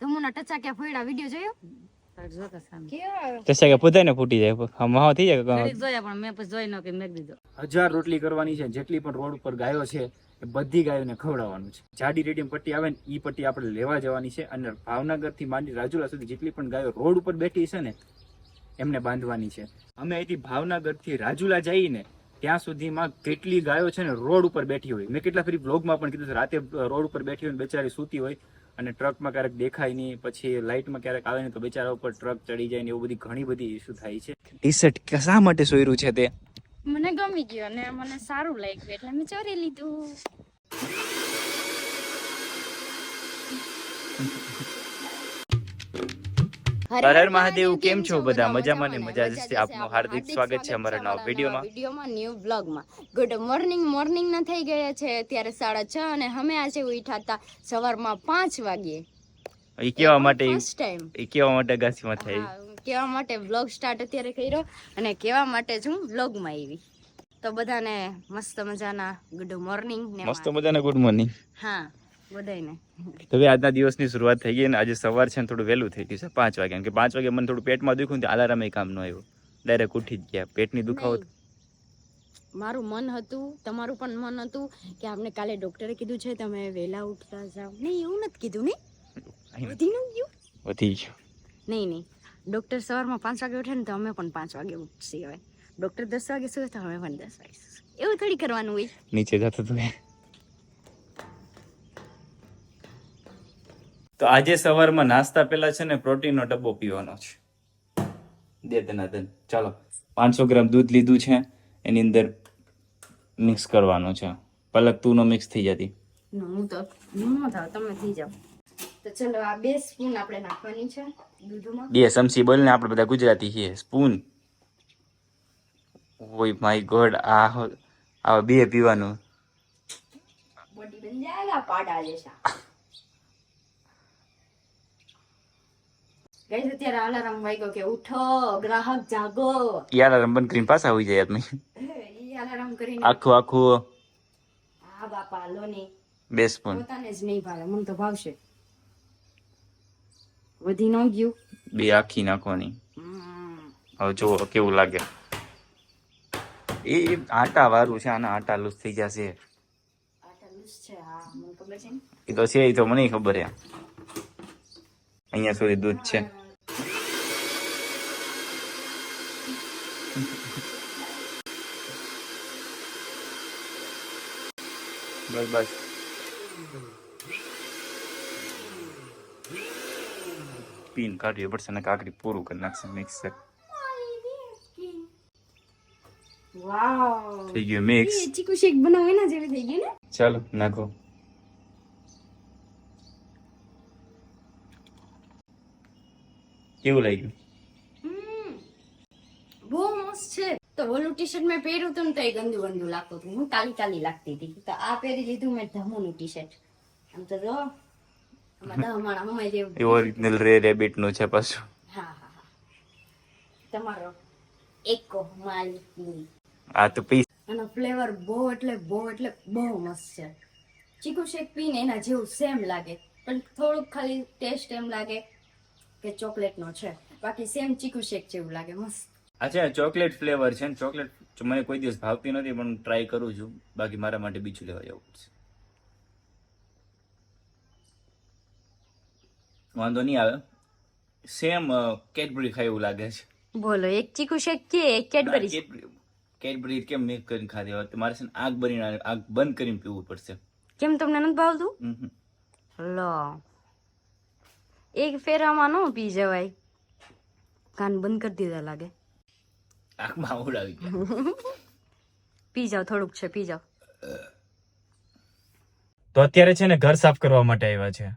ધમુના ટચાક્યા ફોયડા video જોયો? તસા કે પોતાને ફૂટી જાય હમા થઈ જાય જોયા પણ મેં પછી જોઈ ન કે મેં દીધો 1000 રોટલી કરવાની છે. જેટલી પણ રોડ ઉપર ગાયો છે એ બધી ગાયોને ખવડાવવાનું છે. જાડી રેડિયમ પટ્ટી આવે ને એ પટ્ટી આપણે લેવા જવાની છે અને ભાવનગર થી માંડી રાજુલા સુધી જેટલી પણ ગાયો રોડ ઉપર બેઠી છે ને એમને બાંધવાની છે. અમે અહીંથી ભાવનગર થી રાજુલા જઈને ત્યાં સુધીમાં કેટલી ગાયો છે ને રોડ ઉપર બેઠી હોય. મેં કેટલા ફરી બ્લોગમાં પણ કીધું છે, રાતે રોડ ઉપર બેઠી હોય ને બેચારી સૂતી હોય અને ટ્રકમાં ક્યારેક દેખાય નહીં, પછી લાઇટમાં ક્યારેક આવે ને તો બેચારા ઉપર ટ્રક ચડી જાય ને એવું બધી ઘણી બધી ઇસ્યુ થાય છે. ટી શર્ટ શા માટે સોયરું છે તે મને ગમી ગયો અને મને સારું લાગ્યું એટલે મેં ચોરી લીધું. હર હર મહાદેવ. કેમ છો બધા? મજામાં ને મજા જ છે. આપનું હાર્દિક સ્વાગત છે અમારા નવા વિડીયોમાં ન્યુ બ્લોગમાં. ગુડ મોર્નિંગ ના થઈ ગયા છે અત્યારે 6:30 અને અમે આજે ઉઠ્યા હતા સવારમાં 5 વાગ્યે. એ કેવા માટે ફર્સ્ટ ટાઈમ કેવા માટે ગાસીમાં થઈ કેવા માટે બ્લોગ સ્ટાર્ટ અત્યારે કર્યો અને કેવા માટે જ હું બ્લોગમાં આવી. તો બધાને મસ્ત મજાના ગુડ મોર્નિંગ ને મસ્ત મજાના ગુડ મોર્નિંગ. હા બધાને. તો હવે આજના દિવસની શરૂઆત થઈ ગઈ અને આજે સવાર છે ને થોડું વહેલું થઈ ગયું છે 5 વાગે. કે 5 વાગે મને થોડું પેટમાં દુખ્યું ને અલાર્મ એ કામ ન આવ્યું, ડાયરેક્ટ ઉઠી જ ગયા. પેટની દુખાવો મારું મન હતું, તમારું પણ મન હતું કે આપણે કાલે ડોક્ટરે કીધું છે તમે વહેલા ઉઠતા જાવ. નહીં એવું નથી કીધું ને, વધી ગયું. નહીં ડોક્ટર સવારમાં 5 વાગે ઉઠે ને તો અમે પણ 5 વાગે ઉઠશી. હવે ડોક્ટર 10 વાગે સુવે તો અમે પણ 10 વાગે. એવું થોડી કરવાનું હોય. નીચે જતો તો તો આજે સવારમાં નાસ્તા પહેલા છે ને પ્રોટીનનો ડબ્બો પીવાનો છે. દે ચાલો 500 ગ્રામ દૂધ લીધું છે, એની અંદર મિક્સ કરવાનું છે. પલક તું નો મિક્સ થઈ જતી. હું તો ન થાવ, તમે થઈ જાવ. તો ચલો આ 2 સ્પૂન આપણે નાખવાની છે દૂધમાં. 2 ચમચી બોલ ને, આપણે બધા ગુજરાતી છીએ. સ્પૂન. ઓય માય ગોડ, આ 2 પીવાનું. બોડી બન જાયગા પાડા જૈસા. ગાઈસ અત્યારે અલાર્મ વાગ્યો કે ઉઠો ગ્રાહક જાગો. યાર અલાર્મ બંધ કરીને પાછા હોઈ જાય આદમી. ઈ અલાર્મ કરીને આખું હા બાપા લો ને 2 સ્પૂન. પોતાને જ નહીં ભાવે, મને તો ભાવશે. વધી ન ગયું? 2 આખી નાખવાની. હવે જો કેવું લાગે. એ આટા વાળું છે, આના આટા લૂઝ થઈ જશે. આટા લૂઝ છે? હા મને ખબર છે ને. એ તો છે, એ તો મને ખબર છે. અહીંયા સુધી દૂધ છે. બસ પીન કાઢવી પડશે ને કાકડી પૂરું કરી નાખશે મિક્સર. વાવ થઈ ગયું મિક્સ. એ ચીકુ શેક બનાવો એના જેવી થઈ ગઈ ને. ચાલો નાખો. કેવું લાગ્યું? બહુ મસ્ત છે. તો ઓલું ટી શર્ટ મેં પહેર્યું હતું ને તો એ ગંદુ લાગતું હતું, હું કાલી લાગતી હતી. તો આ પહેરી લીધું મેં ધમુનું ટી શર્ટ. આમ તો જો આમાં હમાઈ જેવું. એ ઓરિજિનલ રેબિટ નું છે પાછું. હા તમારો એકો માલિકની. આ તો પીસ. આનો ફ્લેવર બહુ મસ્ત છે. ચીકુ શેક પીને એના જેવું સેમ લાગે, પણ થોડુંક ખાલી ટેસ્ટ એમ લાગે કે ચોકલેટ નો છે, બાકી સેમ ચીકુ શેક જેવું લાગે. મસ્ત. અચ્છા ચોકલેટ ફ્લેવર છે ને. ચોકલેટ મને કોઈ દિવસ ભાવતી નથી પણ ટ્રાય કરું છું. બાકી મારા માટે બીજું લેવા જવું પડશે. વાંધો નહીં આવે. સેમ કેડબરી ખાય એવું લાગે છે. બોલો, એક ચીકુ શેક કે એક કેડબરી? કેડબરી કેમ મિક્સ કરીને ખાધી હોય? મારે છે ને આગ બંધ કરીને પીવું પડશે. કેમ તમને નથી ભાવતું? લો એક ફેરામાં નો પી જવાય. કાન બંધ કરી દીધા લાગે. આંખમાં ઉડાવી ગયા. પી જાવ, થોડુંક છે પી જાવ. તો અત્યારે છે ને ઘર સાફ કરવા માટે આવ્યા છે.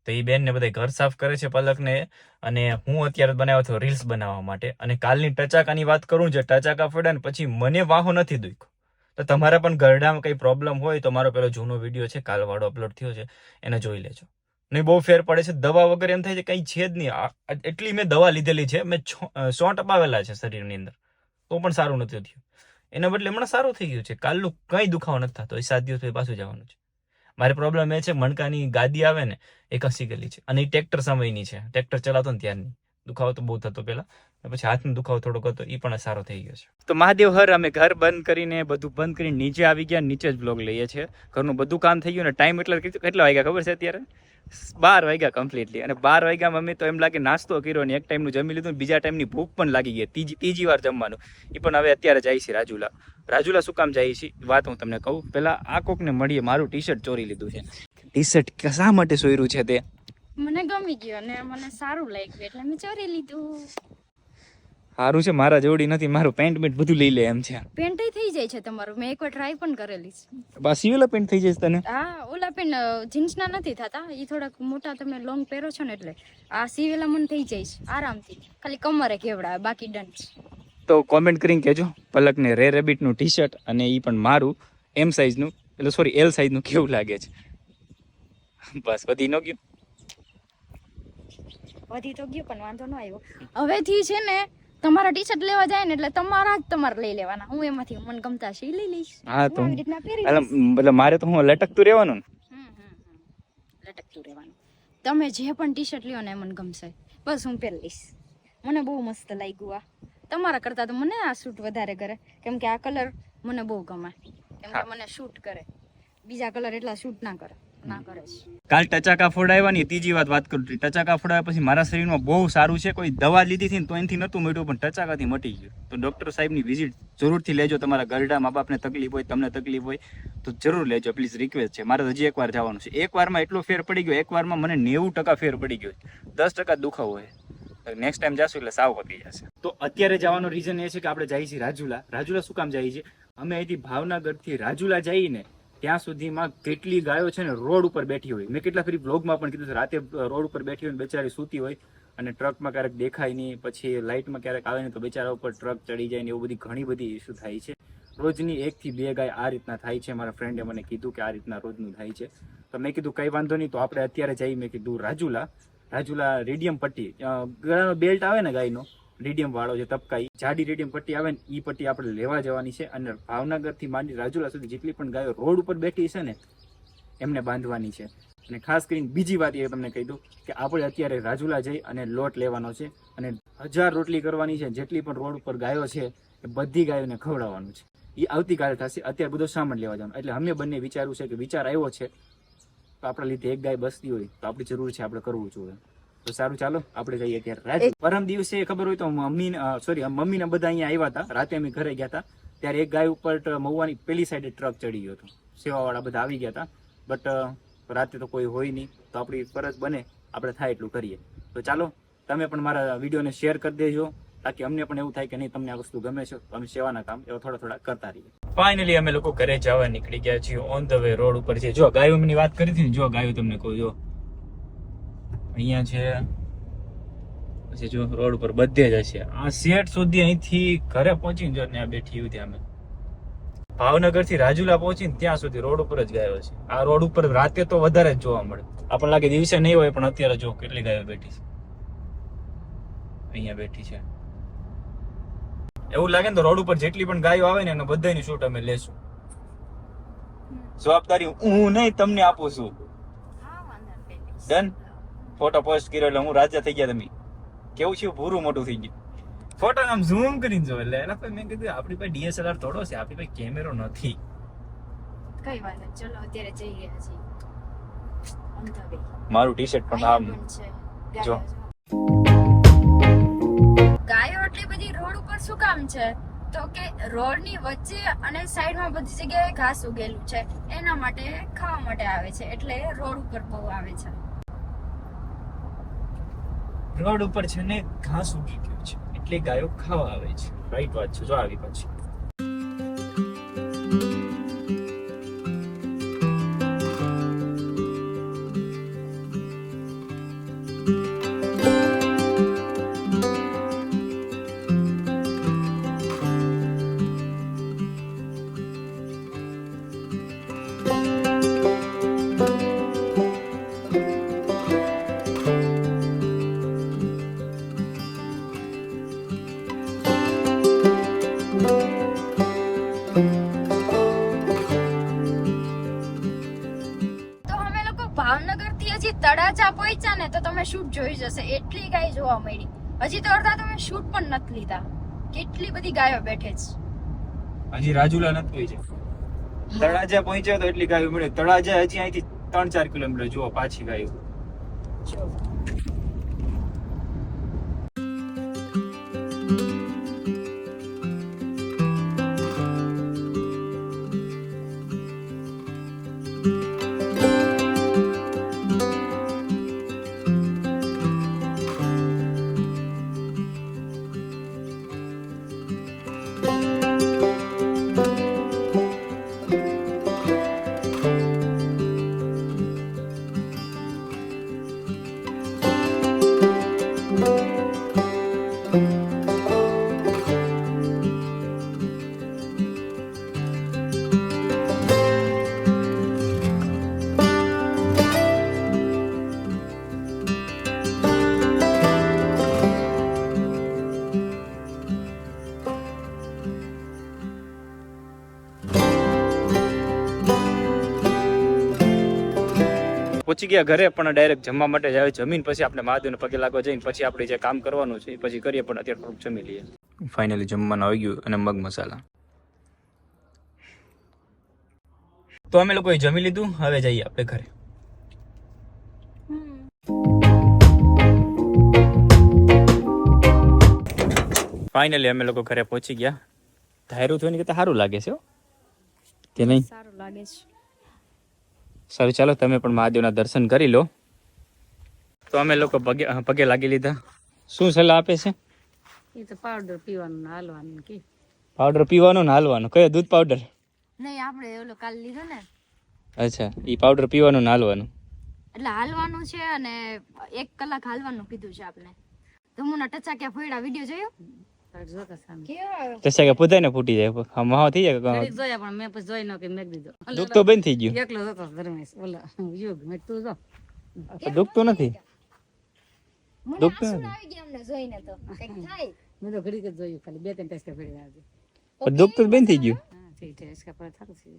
તો એ બેન ને બધા ઘર સાફ કરે છે પલકને, અને હું અત્યારે બનાવ્યો હતો રીલ્સ બનાવવા માટે. અને કાલની ટચાકાની વાત કરું, જે ટચાકા ફોડ્યા ને પછી મને વાહો નથી દુખ્યો. તો તમારે પણ ગરડામાં કઈ પ્રોબ્લેમ હોય તો મારો પેલો જૂનો વિડીયો છે કાલવાળો અપલોડ થયો છે, એને જોઈ લેજો. નહીં બહુ ફેર પડે છે. દવા વગર એમ થાય છે કઈ છે જ નહીં. એટલી મેં દવા લીધેલી છે, મેં 100 ટપાવેલા છે શરીરની અંદર, તો પણ સારું નથી થયું. એના બદલે હમણાં સારું થઈ ગયું છે. કાલનું કઈ દુખાવો નથી થતો. 7 દિવસ પછી પાછું જવાનું છે. મારે પ્રોબ્લેમ એ છે મણકાની ગાદી આવે ને એ ખસી ગયેલી છે અને એ ટ્રેક્ટર સમયની છે, ટ્રેક્ટર ચલાવતો ને ત્યારની. દુખાવો તો બહુ થતો પેલા, પછી હાથનો દુખાવો થોડોક હતો, એ પણ સારો થઈ ગયો છે. તો મહાદેવ હર અમે ઘર બંધ કરીને બધું બંધ કરીને નીચે આવી ગયા, નીચે જ બ્લોગ લઈએ છીએ. ઘરનું બધું કામ થઈ ગયું ને ટાઈમ કેટલા વાગ્યા ખબર છે અત્યારે? 12 વાગ્યા કમ્પ્લીટલી. અને 12 વાગ્યા મમ્મી તો એમ લાગે નાસ્તો કર્યો ને એક ટાઈમનું જમી લીધું ને બીજા ટાઈમની ભૂખ પણ લાગી ગઈ, ત્રીજી વાર જમવાનું. એ પણ હવે અત્યારે જાય છે રાજુલા શું કામ જાય છે વાત હું તમને કહું. પેલા આ કોકને મળીએ, મારું ટી શર્ટ ચોરી લીધું છે. ટી શર્ટ શા માટે સોયરું છે તે? મને ગમી ગયો ને મને સારું લાગ્યું એટલે મેં ચોરી લીધું. સારું છે, મારા જોડી નથી, મારું પેન્ટ બેન્ટ બધું લઈ લે એમ છે. પેન્ટ થઈ જાય છે તમારું, મેં એકવાર ટ્રાય પણ કરેલી છે. બસ સીવેલા પેન્ટ થઈ જશે તને? હા, ઓલા પેન્ટ જીન્સના નથી થતા, એ થોડાક મોટા તમે લોંગ પહેરો છો ને એટલે આ સીવેલા મને થઈ જાય છે આરામથી, ખાલી કમરે કેવડાવે બાકી ડન. તો કોમેન્ટ કરીને કહેજો પલકને રે રેબિટનું ટી શર્ટ અને એ પણ મારું એમ સાઇઝનું, એટલે સોરી એલ સાઇઝનું કેવું લાગે છે. બસ વધી ન ગયું, વધી તો ગયું પણ વાંધો ન આવ્યો. હવેથી છે ને તમારા ટી શર્ટ લેવા જાય ને એટલે તમારે લઈ લેવાના, હું એમાંથી મને ગમતા છે લઈ લઈશ. હા તો આવી રીતના પહેરી લઈશ. એટલે મારે તો હું લટકતું રહેવાનું ને. લટકતું રહેવાનું. તમે જે પણ ટી શર્ટ લ્યો ને એ મને ગમશે, બસ હું પહેરી લઈશ. મને બહુ મસ્ત લાગ્યું આ. તમારા કરતા તો મને આ શૂટ વધારે કરે, કેમ કે આ કલર મને બહુ ગમે, કેમ કે મને શૂટ કરે. બીજા કલર એટલા શૂટ ના કરે છે. કાલ ટચાકા ફોડાવ્યા ત્રીજી વાત કરું છું. ટચાકા ફોડાવ્યા પછી મારા શરીરમાં બહુ સારું છે. કોઈ દવા લીધી હતી ને તો એનાથી નહોતું મટ્યું, પણ ટચાકાથી મટી ગયું. તો ડૉક્ટર સાહેબની વિઝિટ જરૂરથી લેજો. તમારા ઘરડા મા બાપને તકલીફ હોય, તમને તકલીફ હોય તો જરૂર લેજો, પ્લીઝ રિક્વેસ્ટ છે. મારે હજી એકવાર જવાનું છે. એક વારમાં એટલો ફેર પડી ગયો, એક વારમાં મને 90% ફેર પડી ગયો. 10% દુખાવો હોય. નેક્સ્ટ ટાઈમ જાશું એટલે સાવ પતી જશે. તો અત્યારે જવાનો રીઝન એ છે કે આપણે જઈએ છીએ રાજુલા શું કામ જઈએ છીએ? અમે અહીંથી ભાવનગરથી રાજુલા જઈને ત્યાં સુધીમાં કેટલી ગાયો છે ને રોડ ઉપર બેઠી હોય. મેં કેટલા ફરી બ્લોગમાં પણ કીધું છે, રાતે રોડ ઉપર બેઠી હોય ને બેચારી સૂતી હોય અને ટ્રકમાં ક્યારેક દેખાય નહીં, પછી લાઇટમાં ક્યારેક આવે ને તો બેચારા ઉપર ટ્રક ચડી જાય ને એવું બધી ઘણી ઇસ્યુ થાય છે. રોજની 1 થી 2 ગાય આ રીતના થાય છે. મારા ફ્રેન્ડે મને કીધું કે આ રીતના રોજનું થાય છે. તો મેં કીધું કંઈ વાંધો નહીં, તો આપણે અત્યારે જઈ. મેં કીધું રાજુલા રેડિયમ પટ્ટી, ગળાનો બેલ્ટ આવે ને ગાયનો રેડિયમ વાળો જે તબકાઈ જાડી રેડિયમ પટ્ટી આવે ને એ પટ્ટી આપણે લેવા જવાની છે. અને ભાવનગરથી માંડી રાજુલા સુધી જેટલી પણ ગાયો રોડ ઉપર બેઠી છે ને એમને બાંધવાની છે. અને ખાસ કરીને બીજી વાત એ તમને કહી દઉં કે આપણે અત્યારે રાજુલા જઈ અને લોટ લેવાનો છે અને 1000 રોટલી કરવાની છે. જેટલી પણ રોડ ઉપર ગાયો છે એ બધી ગાયોને ખવડાવવાનું છે. એ આવતીકાલે થશે. અત્યારે બધો સામાન લેવા જવાનું. એટલે અમે બંને વિચાર્યું છે કે વિચાર આવ્યો છે તો આપણા લીધે એક ગાય બસતી હોય તો આપણી જરૂર છે, આપણે કરવું જોઈએ. તો સારું, ચાલો આપણે જઈએ અત્યારે. પરમ દિવસે ખબર હોય તો મમ્મીને બધા અહીંયા આવ્યા હતા. રાતે અમે ઘરે ગયા હતા ત્યારે એક ગાય ઉપર મહુવાની પેલી સાઈડે ટ્રક ચડી ગયો હતો. સેવાવાળા બધા આવી ગયા હતા, બટ રાતે તો કોઈ હોય નહીં, તો આપણી ફરજ બને આપણે થાય એટલું કરીએ. તો ચાલો તમે પણ મારા વિડીયોને શેર કરી દેજો, તાકી અમને પણ એવું થાય કે નહીં તમને આ વસ્તુ ગમે છે, અમે સેવાના કામ એવા થોડા કરતા રહીએ. ફાઇનલી અમે લોકો ઘરે જવા નીકળી ગયા છીએ. ઓન ધ વે રોડ ઉપર છે. જો ગાયોની વાત કરી હતી ને, જો ગાયો તમને કહું, જો અહીંયા છે, પછી જો રોડ ઉપર બધે જ હશે. આ સેટ સુધી અહીંથી ઘરે પહોંચીને જો ત્યાં બેઠી હતી. અમે ભાવનગર થી રાજુલા પહોંચીને ત્યાં સુધી રોડ ઉપર જ ગાયો છે. આ રોડ ઉપર રાતે તો વધારે જ જોવા મળે. આપણને લાગે દિવસે નહીં હોય, પણ અત્યારે જો કેટલી ગાયો બેઠી છે. અહીંયા બેઠી છે. એવું લાગે ને તો રોડ ઉપર જેટલી પણ ગાયો આવે ને એનો બધાની શૂટ અમે લેશું. જવાબદારી હું નહીં તમને આપું છું. ડન. ફોટો પોસ્ટ કર્યો એટલે હું રાજા થઈ ગયા. તમે કેવું છે, પૂરું મોટું થઈ ગયું. ફોટો આમ ઝૂમ કરીને જો એટલે એના પર મેં કીધું આપણી પાસે DSLR થોડો છે, આપણી પાસે કેમેરો નથી. કઈ વાત નહીં, ચલો અત્યારે જઈ રહ્યા છીએ. મારું ટી શર્ટ પણ આમ જો. ગાયો એટલી બધી રોડ ઉપર શું કામ છે? તો કે રોડની વચ્ચે અને સાઈડમાં બધી જગ્યાએ ઘાસ ઉગેલું છે, એના માટે ખાવા માટે આવે છે. એટલે રોડ ઉપર બહુ આવે છે. રોડ ઉપર છે ને ઘાસ ઉગી ગયું છે એટલે ગાયો ખાવા આવે છે. રાઈટ વાત છે. જો આવી પછી શૂટ જોઈ જશે, એટલી ગાય જોવા મળી. હજી તો અડધા તમે શૂટ પણ નથી લીધા. કેટલી બધી ગાયો બેઠે છે. હજી રાજુલા નથી પહોંચ્યા. તળાજા પહોંચ્યા તો એટલી ગાયો મળે. તળાજા હજી અહીંથી 3-4 કિલોમીટર જુઓ પાછી ગાયો. પહોંચી ગયા ઘરે, પણ ડાયરેક્ટ જમવા માટે જ આવે. જમીન પછી આપણે મહાદેવને પગે લાગવા જઈને પછી આપણે જે કામ કરવાનું છે એ પછી કરીએ, પણ અત્યારે થોડુંક જમી લઈએ. ફાઇનલી જમવાનું આવી ગયું અને મગ મસાલા. તો અમે લોકોએ જમી લીધું, હવે જઈએ આપણે ઘરે. ફાઇનલી અમે લોકો ઘરે પહોંચી ગયા. ધાયરું થયું કે સારું લાગે છે કે નહીં? સારું લાગે છે. સારું, ચાલો તમે પણ મહાદેવના દર્શન કરી લો. તો અમે લોકો પગે લાગી લીધા. શું સલાહ આપે છે? એ તો પાવડર પીવાનું ને હાલવાનું કે પાવડર પીવાનો ને હાલવાનો? કયો? દૂધ પાવડર? નહીં, આપણે ઓલો કાલ લીધો ને. અચ્છા, એ પાવડર પીવાનું ને હાલવાનું. એટલે હાલવાનું છે અને 1 કલાક હાલવાનું કીધું છે આપણે. ધમુના ટચા ક્યાં ફોડ્યા વિડિયો જોયો? જોતા સામે કેવો તસા કે પુદાય ને ફૂટી જાય, મહા થઈ જાય. ઘડીક જોયા પણ મેં પછી જોઈ ન કે મેક દીધો. દુઃખ તો બંધ થઈ ગયું. એકલો હતો ધર્મેશ ઓલા યુગ મેં તું જો દુઃખ તો નથી. મને દુઃખ આંસુ નથી. આવી ગયા અમને જોઈને તો કંઈક થાય. મેં તો ઘડીક જ જોયું ખાલી 2-3 ટેસ્કા ફેરી આવજે. પણ દુઃખ તો બંધ થઈ ગયું. હા ઠીક ટેસ્કા પર થાતું છે.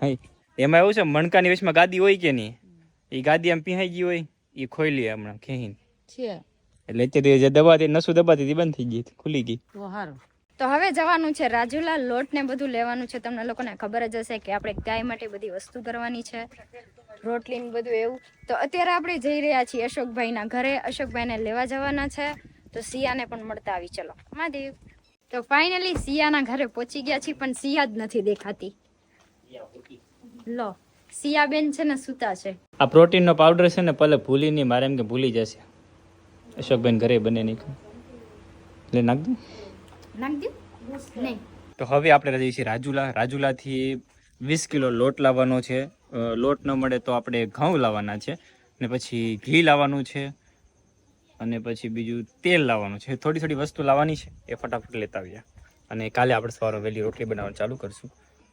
હા, એમાં એવું છે, મણકાની વચમાં ગાદી હોય કે નહીં, એ ગાદી આમ પીહાઈ ગઈ હોય, એ ખોલી હમણાં ખેહીને, છે એટલે અત્યારે જે દબાતી નસું દબાતી હતી બંધ થઈ ગઈ, ખુલી ગઈ. તો હારું. તો હવે જવાનું છે રાજુલા. લોટ ને બધું લેવાનું છે. તમને લોકોને ખબર જ હશે કે આપણે ગાય માટે બધી વસ્તુ કરવાની છે, રોટલી ને બધું એવું. તો અત્યારે આપણે જઈ રહ્યા છીએ અશોકભાઈના ઘરે. અશોકભાઈને લેવા જવાના છે, તો સિયાને પણ મળતા આવી. ચલો મહાદેવ. તો ફાઇનલી સિયાના ઘરે પહોંચી ગયા છીએ, પણ સિયા જ નથી દેખાતી. લો, સિયા બેન છે ને સૂતા છે. આ પ્રોટીનનો પાવડર છે ને પલે ભૂલી નહીં, મારે એમ કે ભૂલી જશે. અશોકભાઈ ઘરે બને નહીં એટલે નાખ દઉં. નાખ દે નહીં. તો હવે આપણે જઈએ છીએ રાજુલા. રાજુલાથી 20 કિલો લોટ લાવવાનો છે. લોટ ન મળે તો આપણે ઘઉં લાવવાના છે, ને પછી ઘી લાવવાનું છે, અને પછી બીજું તેલ લાવવાનું છે. થોડી થોડી વસ્તુ લાવવાની છે, એ ફટાફટ લેતા આવીએ. અને કાલે આપણે સવારે વહેલી રોટલી બનાવવાનું ચાલુ કરશું.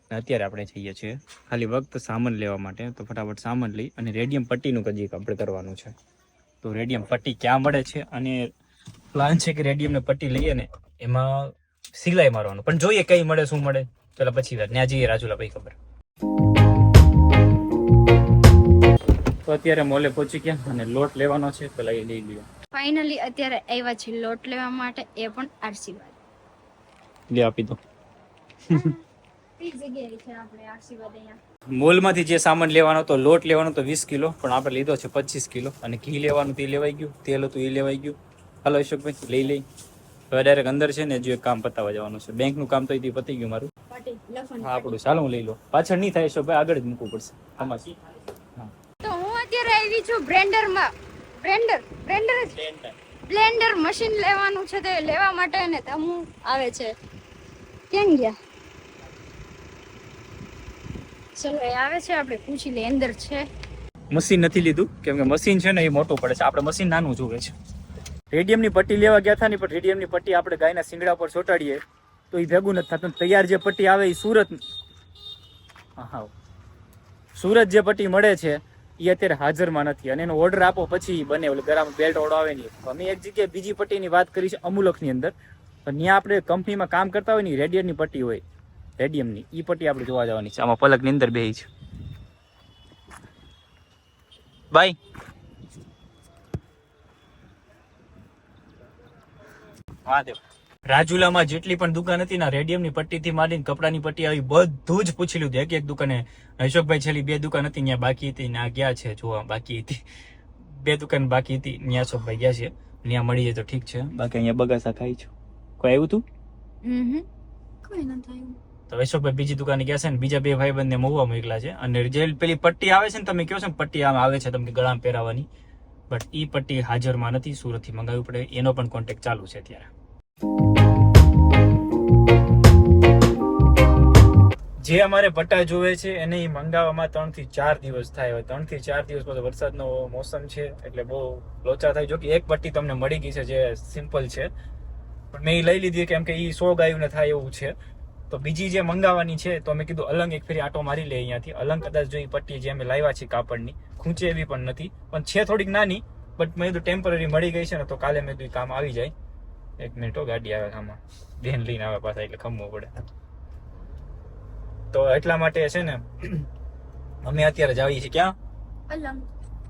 અને અત્યારે આપણે જઈએ છીએ ખાલી વખત સામાન લેવા માટે. તો ફટાફટ સામાન લઈ અને રેડિયમ પટ્ટીનું કજી આપણે કરવાનું છે. તો રેડિયમ પટ્ટી ક્યાં મળે છે, અને પ્લાન છે કે રેડિયમને પટ્ટી લઈએ ને એમાં સિલાઈ મારવાનું, પણ જોઈએ કઈ મળે શું મળે. ચાલો પછી વાત ત્યાં જઈએ રાજુલા, ભાઈ ખબર. તો અત્યારે મોલે પહોંચી ગયા અને લોટ લેવાનો છે, તો લઈ લઈએ. ફાઇનલી અત્યારે આવ્યા છે લોટ લેવા માટે, એ પણ આશીર્વાદ. લે આપી દો. કઈ જગ્યાએ છે આપણે આશીર્વાદ અહીંયા? મોલમાંથી જે સામાન લેવાનો તો લોટ લેવાનો તો 20 કિલો, પણ આપણે લીધો છે 25 કિલો. અને ઘી લેવાનું તે લેવાઈ ગયું, તેલ હતું એ લેવાઈ ગયું. હાલો અશોકભાઈ લઈ લઈ. હવે ડાયરેક્ટ અંદર છે ને જે કામ પતાવવા જવાનું છે. બેંકનું કામ તો એ પતી ગયું મારું. હા આપણું. ચાલો હું લઈ લો. પાછળ નહીં થાય અશોકભાઈ, આગળ જ મૂકવું પડશે તમારે. તો હું અત્યારે આવી છું બ્લેન્ડરમાં. બ્લેન્ડર મશીન લેવાનું છે, તે લેવા માટે ને તમુ આવે છે. કેમ ગયા? ચલો એ આવે છે, આપણે પૂછી લઈએ અંદર છે. મશીન નથી લીધું કેમ કે મશીન છે ને એ મોટું પડે છે, આપણે મશીન નાનું જોવે છે. રેડિયમની પટ્ટી લેવા ગયા હતા ને, પણ રેડિયમની પટ્ટી આપણે ગાયના શિંગડા પર ચોટાડીએ તો એ ભેગું નથી થતું. તૈયાર જે પટ્ટી આવે એ સુરત જે પટ્ટી મળે છે એ અત્યારે હાજરમાં નથી, અને એનો ઓર્ડર આપો પછી બને. ઓલે ગરામાં બેલ્ટ ઓર્ડર આવે નહીં. અમે એક જગ્યાએ બીજી પટ્ટીની વાત કરી છે અમુલકની અંદર, પણ ત્યાં આપણે કંપનીમાં કામ કરતા હોય ને રેડિયમની પટ્ટી હોય, રેડિયમની એ પટ્ટી આપણે જોવા જવાની છે. આમાં પલકની અંદર બેહી છે. બાય મહાદેવ. રાજુલામાં જેટલી પણ દુકાન હતી ને રેડિયમની પટ્ટીથી માંડીને કપડાની પટ્ટી આવી બધું જ પૂછી લીધું એક દુકાને. અશોકભાઈ છેલ્લી 2 દુકાન હતી ત્યાં બાકી હતી ને આ ગયા છે જોવા બાકી હતી 2 દુકાન બાકી હતી ત્યાં અશોકભાઈ ગયા છે ત્યાં મળી જાય તો ઠીક છે બાકી અહીંયા બગાસા ખાઈ છું. કોઈ આવ્યું તું કોઈ ન થયું. તો અશોકભાઈ બીજી દુકાને ગયા છે ને બીજા 2 ભાઈબંધને મહુવા મોકલા છે અને જે પેલી પટ્ટી આવે છે ને તમે કહો છો ને પટ્ટી આમ આવે છે તમને ગળામાં પહેરાવાની બટ ઈ પટ્ટી હાજરમાં નથી સુરતથી મંગાવવી પડે એનો પણ કોન્ટેક્ટ ચાલુ છે અત્યારે. જે અમારે પટ્ટા જોવે છે એને ઈ મંગાવવામાં 3 થી 4 દિવસ થાય. 3 થી 4 દિવસ પછી વરસાદનો મોસમ છે એટલે બહુ લોચા થાય. જો કે એક પટ્ટી તમને મળી ગઈ છે જે સિમ્પલ છે પણ મેં એ લઈ લીધી કેમ કે એ 100 ગાયુંને થાય એવું છે. તો બીજી જે મંગાવવાની છે તો મેં કીધું અલંગ એક ફેરી આટો મારી લે અહીંયાથી. અલંગ કદાચ જો એ પટ્ટી જે અમે લાવ્યા છે કાપડની ખૂંચે એવી પણ નથી પણ છે થોડીક નાની બટ મેં કીધું ટેમ્પરરી મળી ગઈ છે ને તો કાલે મેં કીધું કામ આવી જાય. 1 મિનિટ ગાડી આવે આમાં બેન લઈને આવે પાછા એટલે ખમવું પડે. તો એટલા માટે છે ને અમે અત્યારે જઈએ છીએ ક્યાં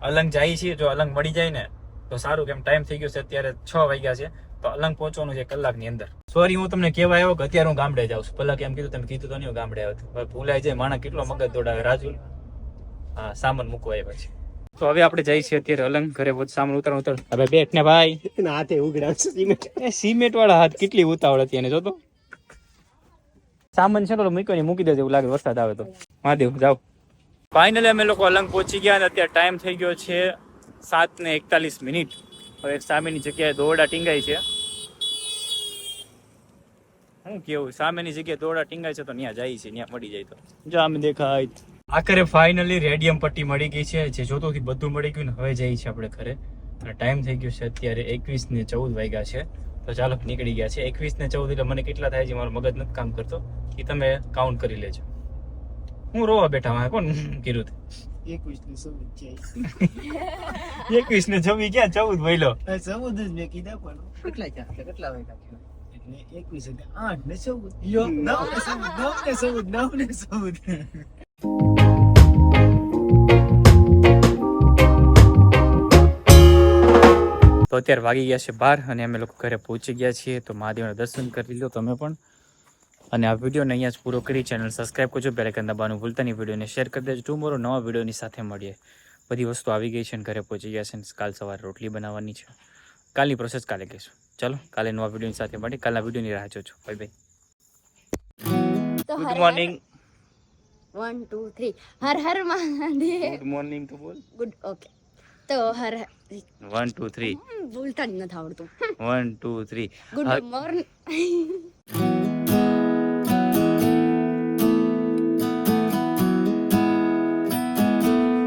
અલંગ જઈએ છીએ. જો અલંગ મળી જાય ને તો સારું કેમ ટાઈમ થઈ ગયો છે અત્યારે 6 વાગ્યા છે તો અલંગ પહોંચવાનું છે કલાકની અંદર. સોરી હું તમને કહેવા આવ્યો કે અત્યારે હું ગામડે જાઉં છું. પહેલા કેમ કીધું તમે કીધું તો નહીં ગામડે આવ્યો ભૂલાઈ જાય માણસ કેટલો મગજ દોડાવે. રાજુ હા સામાન મૂકવા આવ્યા છે. તો હવે આપણે જઈએ છીએ અત્યારે અલંગ ઘરે બધું સામાન ઉતાર હવે બેઠ ને ભાઈ હાથે ઉગડા સિમેન્ટ વાળા હાથ કેટલી ઉતાવળ હતી એને જોતો સામાન છે તો મૂકી દેજો એવું લાગે વરસાદ આવે તો. મહાદેવ જાઓ. ફાઇનલી અમે લોકો અલંગ પહોંચી ગયા અને અત્યારે ટાઈમ થઈ ગયો છે 7:41. હવે સામેની જગ્યાએ દોરડા ટીંગાઈ છે. શું કેવું સામેની જગ્યાએ દોરડા ટીંગાય છે તો ત્યાં જાય છે ત્યાં મળી જાય તો જો આમ દેખાય. આખરે ફાઇનલી રેડિયમ પટ્ટી મળી ગઈ છે જે જોતોથી બધું મળી ગયું ને હવે જઈએ છીએ આપણે ઘરે અને ટાઈમ થઈ ગયો છે અત્યારે 21:14 વાગ્યા છે. તો ચાલો નીકળી ગયા છે 21:14 એટલે મને કેટલા થાય છે મારું મગજ નથી કામ કરતો એ તમે કાઉન્ટ કરી લેજો. હું રોવા બેઠા માં કોણ કીધું 21:26 ક્યાં 14 વઈલો 14 જ મેં કીધા પણ કેટલા વાગ્યા એટલે 21 8 ને 14 યો 9 ને 14 તો અત્યારે વાગી ગયા છે 12 અને અમે લોકો ઘરે પહોંચી ગયા છીએ. તો મહાદેવના દર્શન કરી લો તમે પણ અને આ વિડીયોને અહીંયા જ પૂરો કરી ચેનલ સબસ્ક્રાઈબ કરજો બેલ આઇકન દબાવવાનું ભૂલતા નહીં. વિડીયોને શેર કરી દેજો. ટુમોરો નવા વિડીયોની સાથે મળીએ. બધી વસ્તુ આવી ગઈ છે અને ઘરે પહોંચી ગયા છે અને કાલ સવારે રોટલી બનાવવાની છે. કાલની પ્રોસેસ કાલે કહીશું. ચલો કાલે નવા વિડીયોની સાથે મળીએ. કાલના વિડીયોની રાહ જોજો. Bye bye. Good morning. 1 2 3 Har Har Mahadev. Good morning તો બોલ. ગુડ ઓકે તો હર 1 2 3 બોલતા જ નથી આવડતું. 1 2 3 good morning.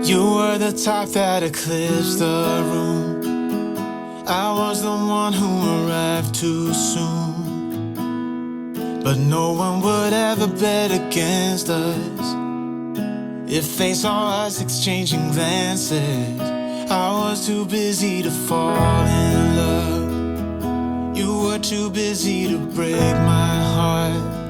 You were the type that eclipsed the room. I was the one who arrived too soon. But no one would ever bet against us. If they saw us exchanging glances, I was too busy to fall in love. You were too busy to break my heart.